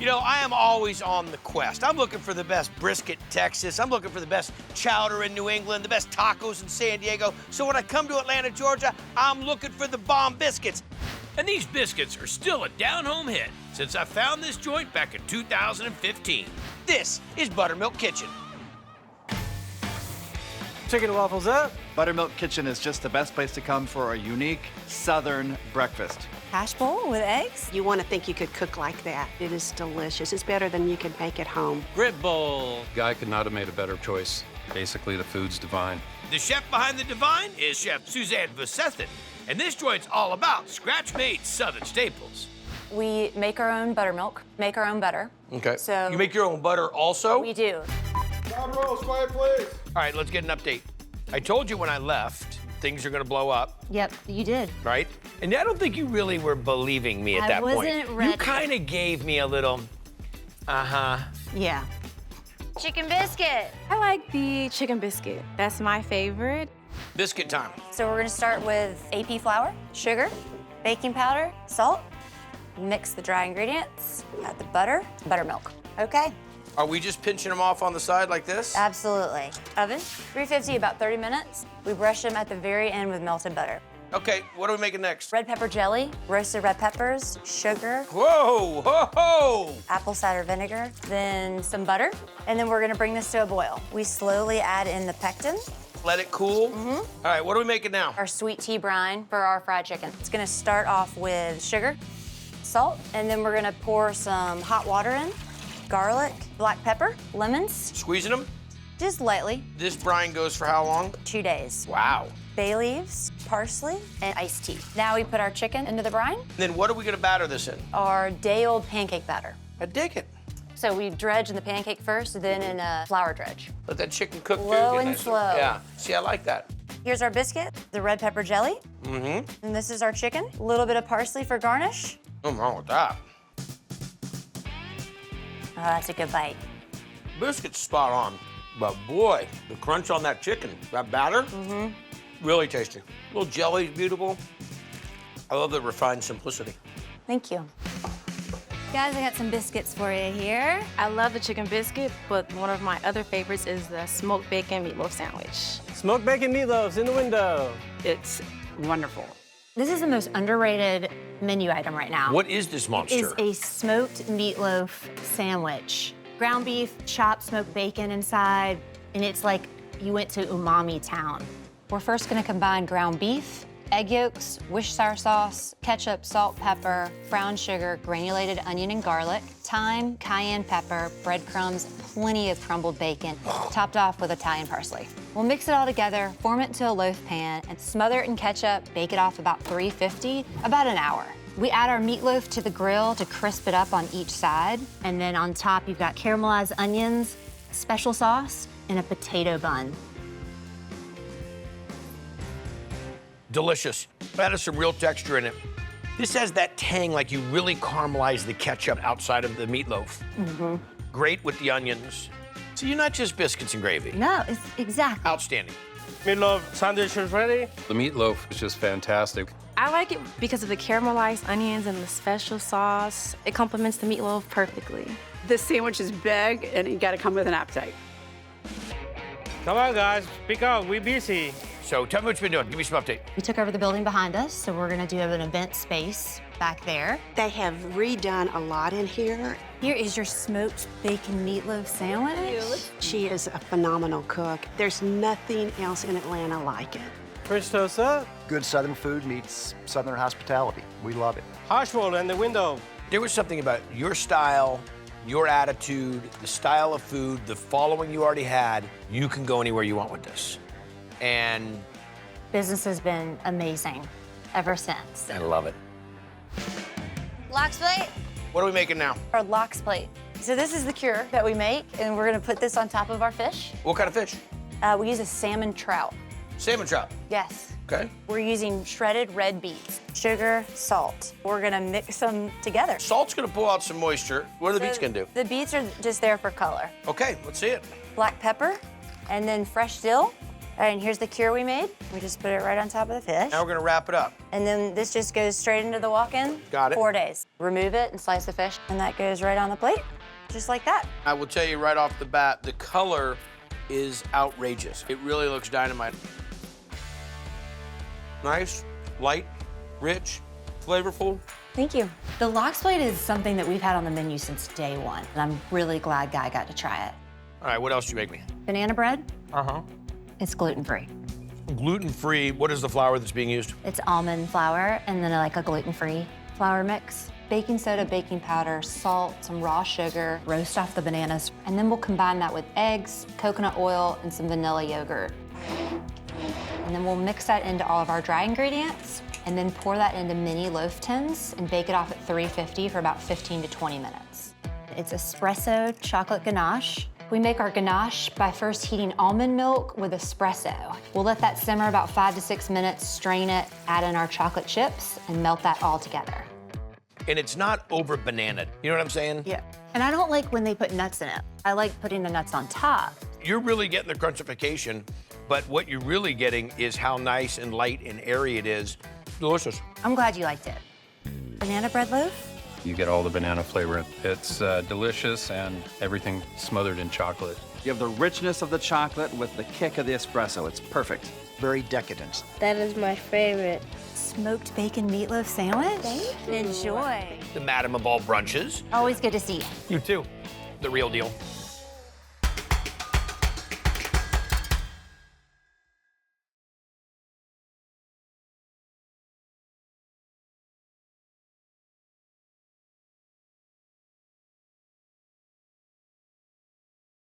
You know, I am always on the quest. I'm looking for the best brisket in Texas. I'm looking for the best chowder in New England, the best tacos in San Diego. So when I come to Atlanta, Georgia, I'm looking for the bomb biscuits. And these biscuits are still a down-home hit since I found this joint back in 2015. This is Buttermilk Kitchen. Chicken and waffles up. Buttermilk Kitchen is just the best place to come for a unique Southern breakfast. Hash bowl with eggs? You want to think you could cook like that. It is delicious. It's better than you can make at home. Grit bowl. Guy could not have made a better choice. Basically, the food's divine. The chef behind the divine is Chef Suzanne Vasethin, and this joint's all about scratch-made Southern staples. We make our own buttermilk, make our own butter. Okay. So you make your own butter also? We do. Job rolls, quiet, please. All right, let's get an update. I told you when I left, things are gonna blow up, Yep, you did. right? And I don't think you really were believing me at that point. wasn't ready. You kind of gave me a little, Yeah. Chicken biscuit. I like the chicken biscuit. That's my favorite. biscuit time. So we're gonna start with AP flour, sugar, baking powder, salt. Mix the dry ingredients, add the butter, buttermilk. Okay, Are we just pinching them off on the side like this? absolutely. Oven, 350, about 30 minutes. We brush them at the very end with melted butter. Okay, what are we making next? Red pepper jelly, roasted red peppers, sugar, Whoa, ho, ho! apple cider vinegar, then some butter, and then we're gonna bring this to a boil. We slowly add in the pectin, Let it cool. All right, what are we making now? our sweet tea brine for our fried chicken. It's gonna start off with sugar, salt, and then we're gonna pour some hot water in, garlic, black pepper, lemons, Squeezing them? just lightly, This brine goes for how long? 2 days. Wow. Bay leaves, parsley, and iced tea. Now we put our chicken into the brine, Then what are we gonna batter this in? our day-old pancake batter. I dig it. So we dredge in the pancake first, then in a flour dredge. Let that chicken cook too. Slow get and nice. slow. Yeah, see, I like that. Here's our biscuit, the red pepper jelly, and this is our chicken. A little bit of parsley for garnish. Nothing wrong with that. Oh, that's a good bite. Biscuit's spot on, but boy, the crunch on that chicken, that batter, really tasty. Little jelly's beautiful. I love the refined simplicity. Thank you. Guys, I got some biscuits for you here. I love the chicken biscuit, but one of my other favorites is the smoked bacon meatloaf sandwich. Smoked bacon meatloaf's in the window. It's wonderful. This is the most underrated menu item right now. What is this monster? Is a smoked meatloaf sandwich. Ground beef, chopped smoked bacon inside, and it's like you went to umami town. We're first gonna combine ground beef, egg yolks, Worcestershire sauce, ketchup, salt, pepper, brown sugar, granulated onion and garlic, thyme, cayenne pepper, breadcrumbs, plenty of crumbled bacon, topped off with Italian parsley. We'll mix it all together, form it into a loaf pan, and smother it in ketchup, bake it off about 350, about an hour. We add our meatloaf to the grill to crisp it up on each side, and then on top you've got caramelized onions, special sauce, and a potato bun. Delicious. That has some real texture in it. This has that tang like you really caramelize the ketchup outside of the meatloaf. Great with the onions. So you're not just biscuits and gravy. No, it's exactly. Outstanding. Meatloaf sandwich is ready. The meatloaf is just fantastic. I like it because of the caramelized onions and the special sauce. It complements the meatloaf perfectly. This sandwich is big, and you got to come with an appetite. Come on, guys, speak up. We busy. So tell me what you've been doing. Give me some update. We took over the building behind us, so we're gonna do an event space back there. They have redone a lot in here. Here is your smoked bacon meatloaf sandwich. She is a phenomenal cook. There's nothing else in Atlanta like it. French toast up. Good Southern food meets Southern hospitality. We love it. Hash roll in the window. There was something about your style, your attitude, the style of food, the following you already had. You can go anywhere you want with this. And Business has been amazing ever since. I love it. Lox plate. What are we making now? Our lox plate. So this is the cure that we make, and we're gonna put this on top of our fish. What kind of fish? We use a salmon trout. Salmon trout. Yes. Okay. We're using shredded red beets, sugar, salt. We're gonna mix them together. Salt's gonna pull out some moisture. What are the beets gonna do? The beets are just there for color. Okay, let's see it. Black pepper, and then fresh dill, All right, and here's the cure we made. We just put it right on top of the fish. Now we're gonna wrap it up. And then this just goes straight into the walk-in. Got it. 4 days. Remove it and slice the fish, and that goes right on the plate, just like that. I will tell you right off the bat, the color is outrageous. It really looks dynamite. Nice, light, rich, flavorful. Thank you. The lox plate is something that we've had on the menu since day one, and I'm really glad Guy got to try it. All right, what else did you make me? Banana bread, Uh-huh. it's gluten-free. Gluten-free, what is the flour that's being used? It's almond flour and then like a gluten-free flour mix. Baking soda, baking powder, salt, some raw sugar, roast off the bananas, and then we'll combine that with eggs, coconut oil, and some vanilla yogurt. And then we'll mix that into all of our dry ingredients and then pour that into mini loaf tins and bake it off at 350 for about 15 to 20 minutes. It's espresso chocolate ganache. We make our ganache by first heating almond milk with espresso. We'll let that simmer about 5 to 6 minutes, strain it, add in our chocolate chips, and melt that all together. And it's not over bananaed. You know what I'm saying? Yeah. And I don't like when they put nuts in it. I like putting the nuts on top. You're really getting the crunchification, but what you're really getting is how nice and light and airy it is. Delicious. I'm glad you liked it. Banana bread loaf? You get all the banana flavor. It's delicious and everything smothered in chocolate. You have the richness of the chocolate with the kick of the espresso. It's perfect. Very decadent. That is my favorite. Smoked bacon meatloaf sandwich? Enjoy. The Madame of all brunches. Always good to see you. You too. The real deal.